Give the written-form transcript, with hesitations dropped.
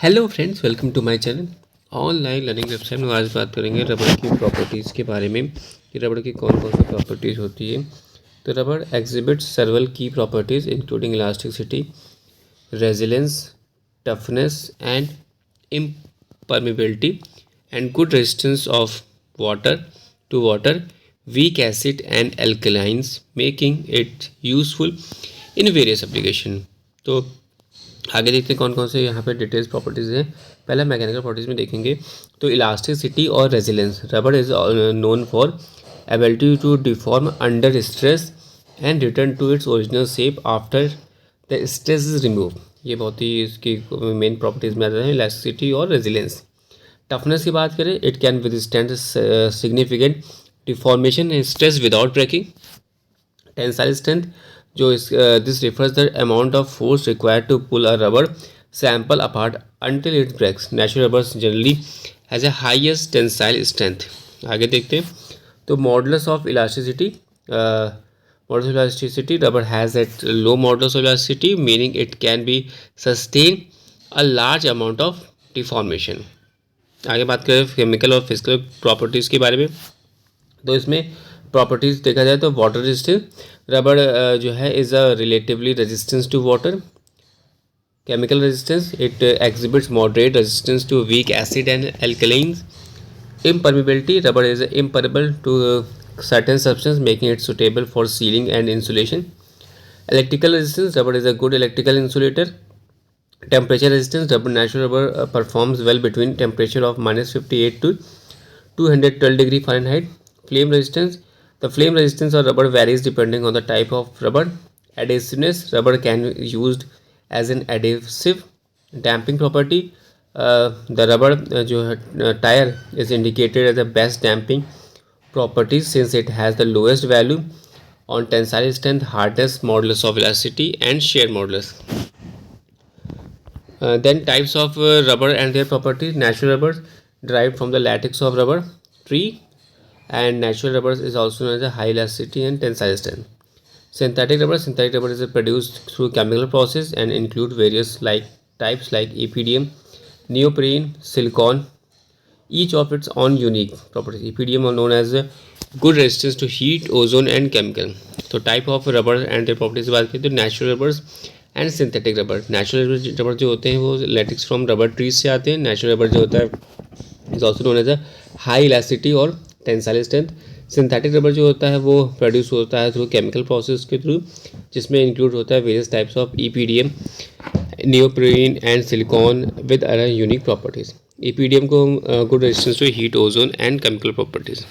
Hello friends, welcome to my channel online learning website में। आज बात करेंगे रबड़ की प्रॉपर्टीज़ के बारे में कि रबड़ की कौन कौन सी प्रॉपर्टीज़ होती है। तो रबड़ एग्जिबिट्स सेवरल की properties including elasticity, resilience, toughness and impermeability and good resistance of water, weak acid and alkalines, making it useful in various application। तो आगे देखते हैं कौन कौन से यहाँ पे डिटेल्स प्रॉपर्टीज़ हैं। पहले मैकेनिकल प्रॉपर्टीज़ में देखेंगे तो इलास्टिसिटी और resilience. Rubber is known for ability to deform under stress and return to its original shape after the stress is remove. ये बहुत ही इसकी मेन प्रॉपर्टीज़ में आ जाते हैं, इलास्टिसिटी और रेजिलेंस। टफनेस की बात करें, it can withstand significant deformation and stress without breaking. Tensile strength, जो इस this refers the amount of force required to pull a rubber sample apart until it breaks. Natural rubbers generally has a highest tensile strength. आगे देखते हैं तो modulus of elasticity. Modulus of elasticity, rubber has a low modulus of elasticity, meaning it can be sustain a large amount of deformation। आगे बात करें chemical और physical properties के बारे में। तो इसमें प्रॉपर्टीज़ देखा जाए तो वाटर रेजिस्टेंस, रबड़ जो है is a relatively resistance to water. Chemical resistance, it exhibits moderate resistance to weak acid and alkalines. Impermeability, rubber is impermeable to certain substance, making it suitable for sealing and insulation. Electrical resistance, rubber is a good electrical insulator. Temperature resistance, natural rubber performs well between temperature of -58 to 212 degree Fahrenheit. Flame resistance, the flame resistance of rubber varies depending on the type of rubber. Adhesiveness, rubber can be used as an adhesive. Damping property, the rubber जो tire is indicated as the best damping properties since it has the lowest value on tensile strength, hardness, modulus of elasticity and shear modulus। Then types of rubber and their properties. Natural rubbers derived from the latex of rubber tree, and natural rubbers is also known as a high elasticity and tensile strength. Synthetic rubber is produced through chemical process and include various types like EPDM, neoprene, silicone, each of its own unique properties। EPDM are known as good resistance to heat, ozone and chemical। तो type of rubber and their properties की बात करें तो natural rubbers and synthetic rubber. Natural rubber जो होते हैं वो latex from rubber trees से आते हैं। नेचुरल रबर जो होता है is also known as a high elasticity और टेंसाइल स्ट्रेंथ। सिंथेटिक रबर जो होता है वो प्रोड्यूस होता है थ्रू केमिकल प्रोसेस के थ्रू, जिसमें इंक्लूड होता है various types of EPDM, neoprene and silicone with other unique properties। EPDM को good resistance to heat, ozone and chemical properties.